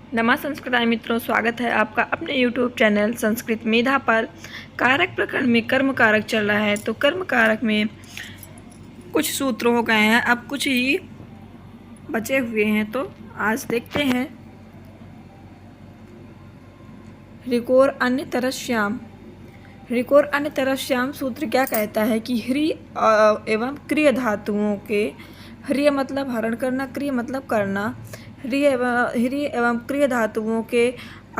नमस्कार संस्कृत मित्रों, स्वागत है आपका अपने YouTube चैनल संस्कृत मेधा पर। कारक प्रकरण में कर्म कारक चल रहा है, तो कर्म कारक में कुछ सूत्र हो गए हैं, अब कुछ ही बचे हुए हैं, तो आज देखते हैं। ऋकोर अन्य तरह श्याम। ऋकोर अन्य तरह श्याम सूत्र क्या कहता है कि ह्री एवं क्रिय धातुओं के, ह्रिय मतलब हरण करना, क्रिय मतलब करना, ह्री एवं क्रिय धातुओं के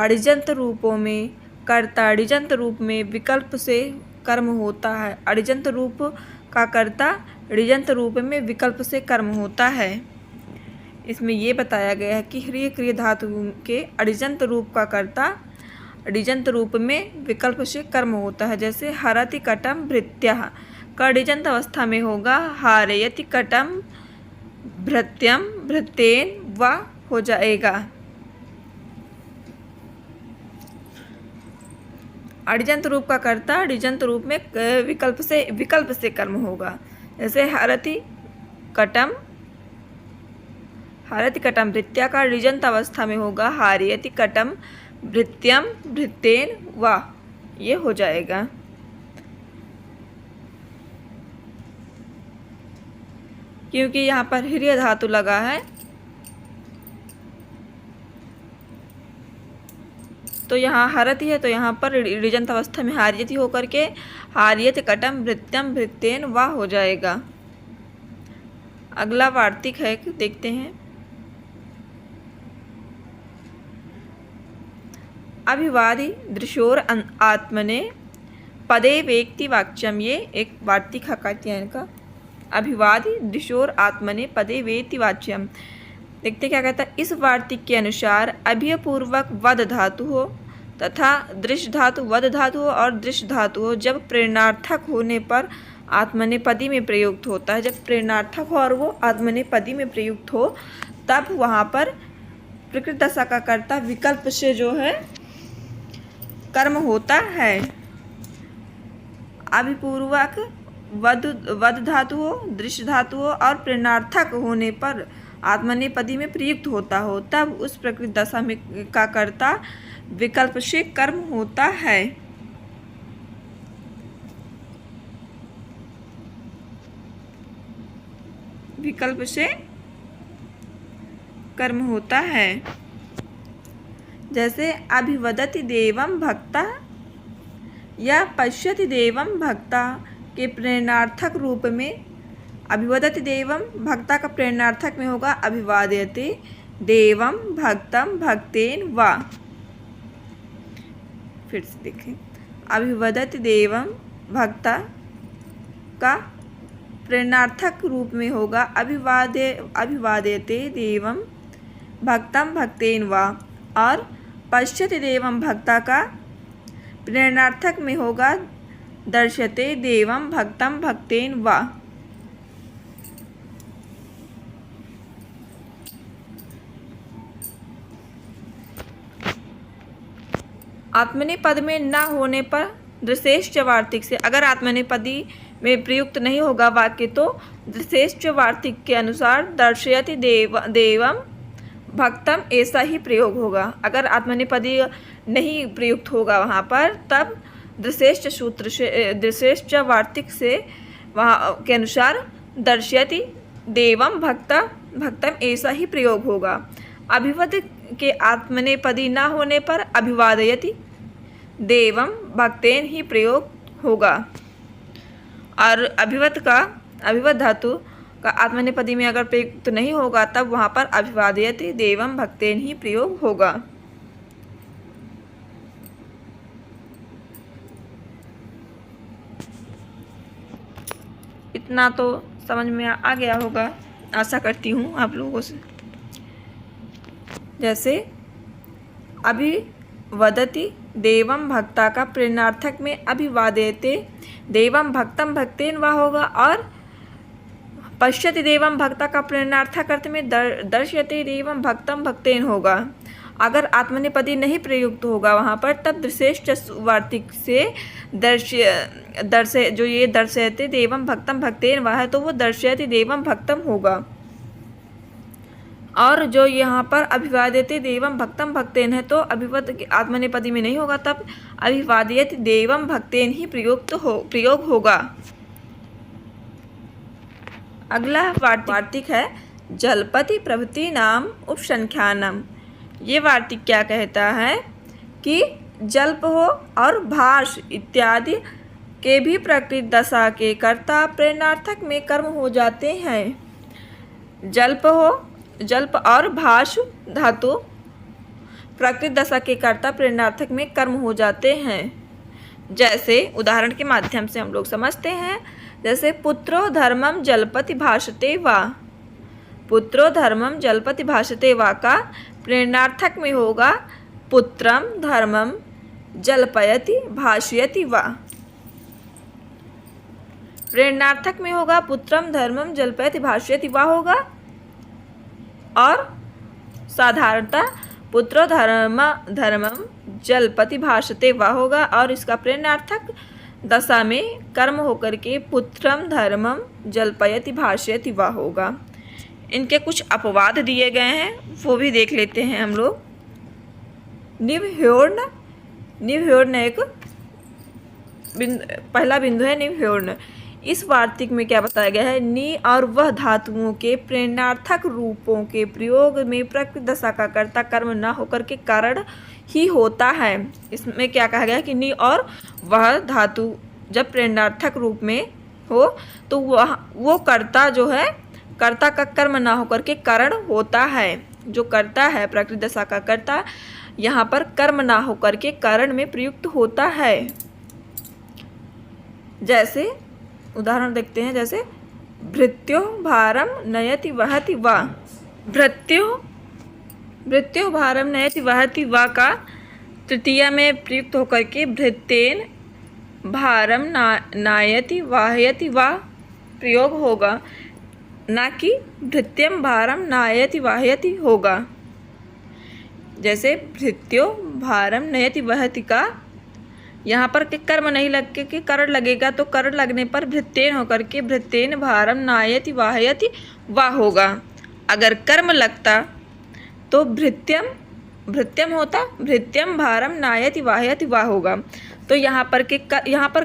अडिजंत रूपों में कर्ता अडिजंत रूप में विकल्प से कर्म होता है। अडिजंत रूप का कर्ता अडिजंत रूप में विकल्प से कर्म होता है। इसमें ये बताया गया है कि ह्री क्रिय धातुओं के अडिजंत रूप का कर्ता अडिजंत रूप में विकल्प से कर्म होता है। जैसे हरति कटम भृत्यः का अडिजंत अवस्था में होगा हारयति कटम भृत्यम भृत्येन व हो जाएगा। अडिजंत रूप का कर्ता अडिजंत रूप में विकल्प से कर्म होगा। जैसे हरति कटम भृत्या का अडिजंत अवस्था में होगा हारयति कटम भृत्यम भृत्येन व, ये हो जाएगा। क्योंकि यहाँ पर ह्रिय धातु लगा है, तो यहाँ हरति है, तो यहाँ पर ऋजंत अवस्था में हार्यति होकर के हार्यत कटम भृत्यम भृत्येन वा हो जाएगा। अगला वार्तिक है, देखते हैं। अभिवादी दृशोर आत्मने पदे वेक्ति वाक्यम, ये एक वार्तिक है कात्यायन का। अभिवादी दृशोर आत्मने पदे वेति वाच्यम। देखते क्या कहता है। इस वार्तिक के अनुसार अभयपूर्वक वद धातु हो तथा दृश्य धातु वद धातु हो और दृश्य धातु हो जब प्रेरणार्थक होने पर आत्मनेपदी में प्रयुक्त होता है। जब प्रेरणार्थक हो और वो आत्मनेपदी में प्रयुक्त हो, तब वहाँ पर प्रकृत दशा का कर्ता विकल्प से जो है कर्म होता है। अभिपूर्वक वद धातु हो, दृश्य धातु हो और प्रेरणार्थक होने पर आत्मनेपदी में प्रयुक्त होता हो, तब उस प्रकृत दशा में का कर्ता विकल्प से कर्म होता है। विकल्प से कर्म होता है। जैसे अभिवदति देवम भक्ता या पश्यति देवम भक्ता के प्रेरणार्थक रूप में अभिवदति देवम भक्ता का प्रेरणार्थक में होगा अभिवादयते देवम भक्तम भक्तेन वा। फिर से देखें। अभिवदति देवम भक्ता का प्रेरणार्थक रूप में होगा अभिवादयते देवम भक्तम भक्तेन वा, और पश्यति देवम भक्ता का प्रेरणार्थक में होगा दर्शते देवम भक्तम भक्तेन वा। आत्मनेपद में न होने पर दृशेश्च वार्तिक से, अगर आत्मनेपदी में प्रयुक्त नहीं होगा वाक्य, तो दृशेश्च वार्तिक के अनुसार दर्शयति देवम भक्तम ऐसा ही प्रयोग होगा। अगर आत्मनेपदी नहीं प्रयुक्त होगा वहाँ पर, तब दृशेश्च सूत्र से, दृशेश्च वार्तिक से वहाँ के अनुसार दर्शयति देवम भक्तम ऐसा ही प्रयोग होगा। अभिवद के आत्मनेपदी न होने पर अभिवादयति देवम भक्तेन ही प्रयोग होगा। और अभिवद धातु का आत्मनेपदी में अगर प्रयुक्त नहीं होगा, तब वहाँ पर अभिवादयति देवम भक्तेन ही प्रयोग होगा। इतना तो समझ में आ गया होगा, आशा करती हूँ आप लोगों से। जैसे अभिवदति देवम भक्ता का प्रेरणार्थक में अभिवादयते देवम भक्तम भक्तेन वा होगा, और पश्यति देवम भक्ता का प्रेरणार्थक अर्थ में दर्शयते देवम भक्तम भक्तेन होगा। अगर आत्मनेपदी नहीं प्रयुक्त होगा वहाँ पर, तब दृशेश्च वार्तिक से जो ये दर्शयते देवम भक्तम भक्तेन वा है, तो वो दर्शयति देवम भक्तम होगा। और जो यहाँ पर अभिवाद्यते देवम भक्तम भक्तेन है, तो अभिवद आत्मनेपदी में नहीं होगा, तब अभिवाद्यते देवम भक्तेन ही प्रयोग होगा। अगला वार्तिक है जलपति प्रभृति नाम उपसंख्यानम। ये वार्तिक क्या कहता है कि जल्प हो और भाष इत्यादि के भी प्रकृति दशा के कर्ता प्रेरणार्थक में कर्म हो जाते हैं। जल्प और भाष धातु प्रकृति दशा के कर्ता प्रेरणार्थक में कर्म हो जाते हैं। जैसे उदाहरण के माध्यम से हम लोग समझते हैं, जैसे पुत्रो धर्मम जलपति भाषते वा। पुत्रो धर्मम जलपति भाषते वा का प्रेरणार्थक में होगा पुत्रम धर्मम जल्पयति भाषयति वा। प्रेरणार्थक में होगा पुत्रम धर्मम जल्पयति भाषयति वा होगा, और साधारणतः पुत्रो धर्मम जल्पति भाषते वा होगा, और इसका प्रेरणार्थक दशा में कर्म होकर के पुत्रम धर्मम जल्पयति भाषयति वा होगा। इनके कुछ अपवाद दिए गए हैं, वो भी देख लेते हैं हम लोग। निव्योर्ण एक पहला बिंदु है निव्योर्ण। इस वार्तिक में क्या बताया गया है, नि और वह धातुओं के प्रेरणार्थक रूपों के प्रयोग में प्रकृति दशा का कर्ता कर्म न होकर के कारण ही होता है। इसमें क्या कहा गया है कि नि और वह धातु जब प्रेरणार्थक रूप में हो तो वो कर्ता जो है, कर्ता का कर्म ना होकर के कारण होता है। जो कर्ता है प्रकृति दशा का कर्ता यहाँ पर कर्म ना होकर के कारण में प्रयुक्त होता है। जैसे उदाहरण देखते हैं, जैसे भृत्यो भारम नयति वहति वा। भृत्यो भारम नयति वहति वा का तृतीया में प्रयुक्त होकर के भृत्येन भारम नायति वाहयति वा प्रयोग होगा, ना कि भृत्यम भारम नायति वाहयति होगा। जैसे भृत्यो भारम नयति वहति का यहाँ पर के कर्म नहीं लग के करण लगेगा, तो करण लगने पर भृत्येन होकर के भृत्येन भारम नायति वाहयति वा होगा। अगर कर्म लगता तो भृत्यम होता भृत्यम भारम नायति वाहयति वा होगा। तो यहाँ पर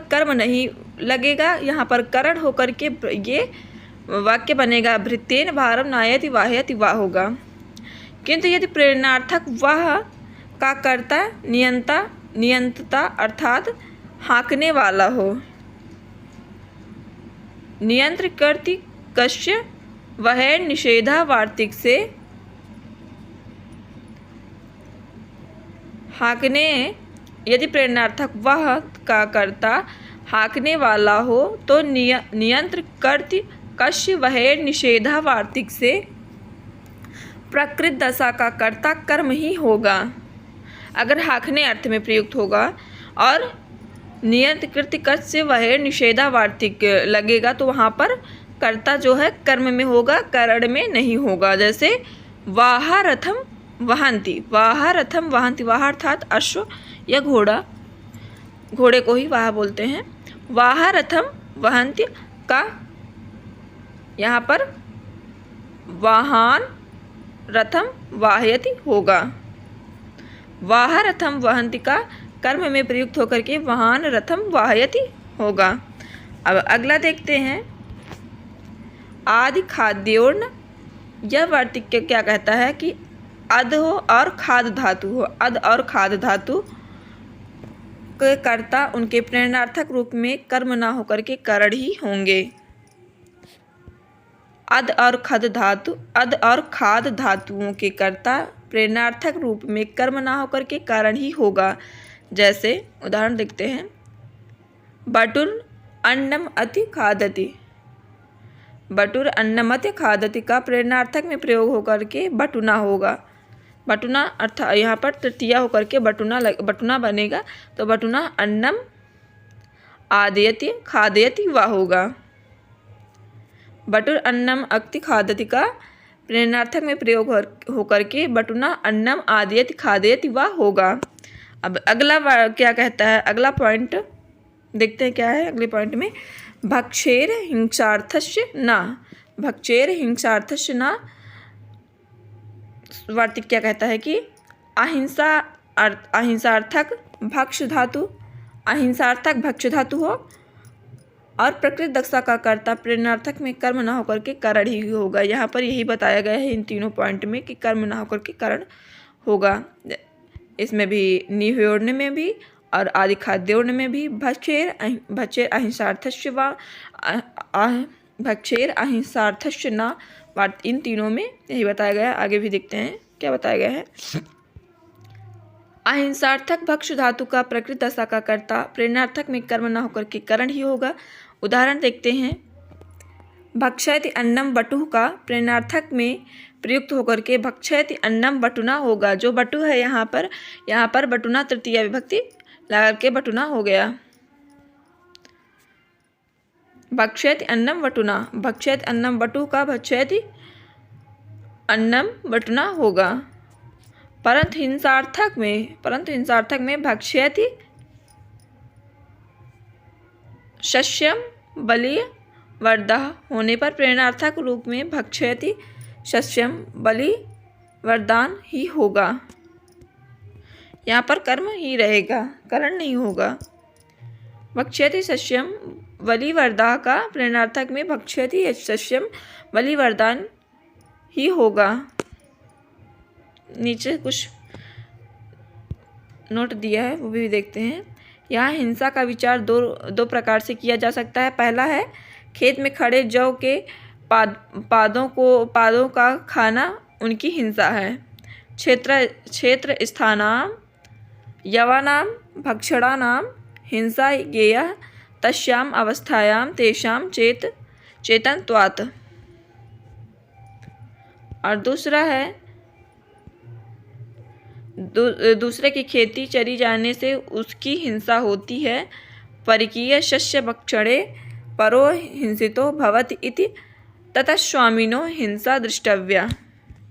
कर्म नहीं लगेगा, यहाँ पर करण होकर के ये वाक्य बनेगा भृत्येन भारम नायति वाहयति वा होगा। किंतु यदि प्रेरणार्थक वह का कर्ता नियंतता अर्थात हाँकने वाला हो, नियंत्र कर्ति कस्य वह निषेधा वार्तिक से हाँकने, यदि प्रेरणार्थक वह का कर्ता हाँकने वाला हो तो नियंत्र कर्ति कस्य वह निषेधा वार्तिक से प्रकृत दशा का कर्ता कर्म ही होगा। अगर हाँकने अर्थ में प्रयुक्त होगा और नियंत्र कृत्य कस्य वह निषेधा वार्तिक लगेगा तो वहाँ पर कर्ता जो है कर्म में होगा, करण में नहीं होगा। जैसे वाह रथम वहंती, वाह रथम वहंती, वाह अर्थात अश्व या घोड़ा, घोड़े को ही वाह बोलते हैं। वाह रथम वहंती का यहाँ पर वाहन रथम वाहयति होगा। वाह रथम वहंती का कर्म में प्रयुक्त होकर के वाहन रथम वाहयति होगा। अब अगला देखते हैं, आदि खाद्योर्ण। यह वार्तिक क्या कहता है कि अद हो और खाद धातु हो, अद और खाद धातु के कर्ता उनके प्रेरणार्थक रूप में कर्म ना होकर के करण ही होंगे। अद और खाद धातुओं के कर्ता प्रेरणार्थक रूप में कर्म ना होकर के कारण ही होगा। जैसे उदाहरण देखते हैं, बटुर अन्नम अति खादति, बटुर अन्नम अति खादति का प्रेरणार्थक में प्रयोग होकर के बटुना होगा। बटुना अर्थात यहाँ पर तृतीया होकर के बटुना बनेगा, तो बटुना अन्नम आदयति खादयति वा होगा। बटुर अन्नम अक्ति खादति का प्रेरणार्थक में प्रयोग होकर के बटुना अन्नम आदयति खादयति वा होगा। अब अगला क्या कहता है, अगला पॉइंट देखते हैं क्या है अगले पॉइंट में, भक्षेर हिंसार्थस्य न, भक्षेर हिंसार्थस्य न वार्तिक क्या कहता है कि अहिंसार्थक भक्ष धातु, अहिंसार्थक भक्ष धातु हो और प्रकृत दक्षा का कर्ता प्रेरणार्थक में कर्म ना होकर के कारण ही होगा। यहाँ पर यही बताया गया है इन तीनों पॉइंट में कि कर्म ना होकर के कारण होगा। इसमें भी निह्योर्ण में भी और आदि खाद्योर्ण में भी भक्षेर अहिंसार्थस्य व भक्षेर अहिंसार्थस्य न, इन तीनों में यही बताया गया है। आगे भी देखते हैं क्या बताया गया है। अहिंसार्थक भक्ष धातु का प्रकृत दशा का कर्ता प्रेरणार्थक में कर्म न होकर के कारण ही होगा। उदाहरण देखते हैं। भक्षयति अन्नम बटुः का प्रेरणार्थक में प्रयुक्त होकर के भक्षयति अन्नम बटुना होगा। जो बटु है यहाँ पर बटुना तृतीया विभक्ति लगा के बटुना हो गया। भक्षयति अन्नम बटुना, भक्षयति अन्नम बटु का भक्षयति अन्नम बटुना होगा। परंतु हिंसार्थक में भक्ष्यति शस्यम बलि वर्धः होने पर प्रेरणार्थक रूप में भक्ष्यति शस्यम बलि वरदान ही होगा। यहाँ पर कर्म ही रहेगा, करण नहीं होगा। भक्ष्यति शस्यम बलि वर्धः का प्रेरणार्थक में भक्ष्यति शस्यम बलि वरदान ही होगा। नीचे कुछ नोट दिया है वो भी देखते हैं। यहाँ हिंसा का विचार दो प्रकार से किया जा सकता है। पहला है खेत में खड़े जौ के पादों का खाना उनकी हिंसा है। क्षेत्र स्थानाम यवानाम भक्षणानाम हिंसा गेयः तस्याम अवस्थायाम तेषाम चेतनत्वात्। और दूसरा है दूसरे की खेती चरी जाने से उसकी हिंसा होती है। परिकीय शस्य भक्षणे परो हिंसितो भवति इति ततः स्वामिनो हिंसा दृष्टव्या,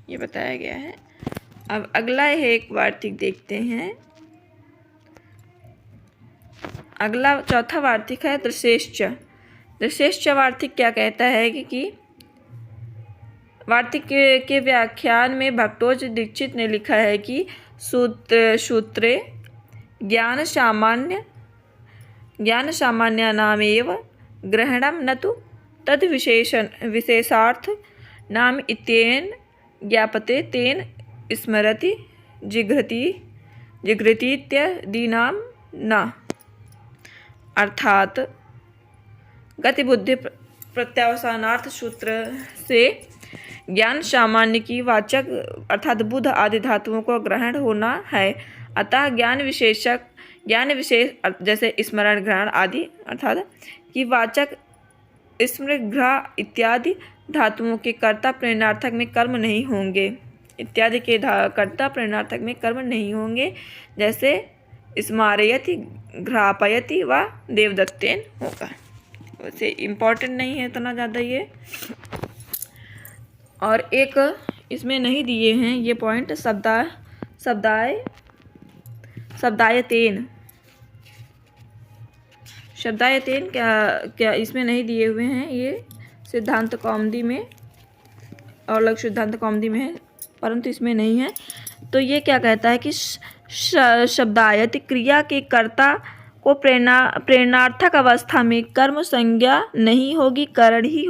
ये बताया गया है। अब अगला है एक वार्तिक देखते हैं। अगला चौथा वार्तिक है दृशेश्च। दृशेश्च वार्तिक क्या कहता है कि वार्तिक के व्याख्यान में भट्टोज दीक्षित ने लिखा है कि सूत्रे ज्ञान सामान्यानामेव ग्रहणं न तु तद विशेषार्थ नाम इत्येन ज्ञापते तेन स्मरति जिघ्रतीत्यदीनां न। अर्थात गतिबुद्धि प्रत्यावसानार्थ सूत्र से ज्ञान सामान्य की वाचक अर्थात बुध आदि धातुओं को ग्रहण होना है। अतः ज्ञान विशेष जैसे स्मरण ग्रहण आदि अर्थात की वाचक स्मृग्रह इत्यादि धातुओं के कर्ता प्रेरणार्थक में कर्म नहीं होंगे। इत्यादि के कर्ता प्रेरणार्थक में कर्म नहीं होंगे। जैसे स्मारयति घ्रापयति व देवदत्तेन होगा। वैसे इम्पोर्टेंट नहीं है इतना ज़्यादा ये। और एक इसमें नहीं दिए हैं ये पॉइंट शब्दायतेन क्या इसमें नहीं दिए हुए हैं। ये सिद्धांत कौमुदी में और लघु सिद्धांत कौमुदी में है परंतु इसमें नहीं है। तो ये क्या कहता है कि शब्दायत क्रिया के कर्ता को प्रेरणार्थक अवस्था में कर्म संज्ञा नहीं होगी, करण ही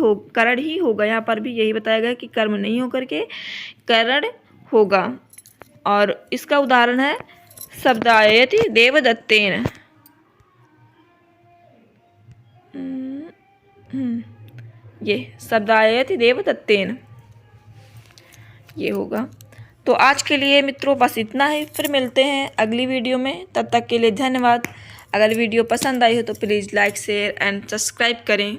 होगा। यहाँ पर भी यही बताया गया कि कर्म नहीं होकर के करण होगा। और इसका उदाहरण है शब्दायति देवदत्तेन। ये शब्दायति देवदत्तेन ये होगा। तो आज के लिए मित्रों बस इतना ही। फिर मिलते हैं अगली वीडियो में। तब तक के लिए धन्यवाद। अगर वीडियो पसंद आई हो तो please like share and subscribe करें।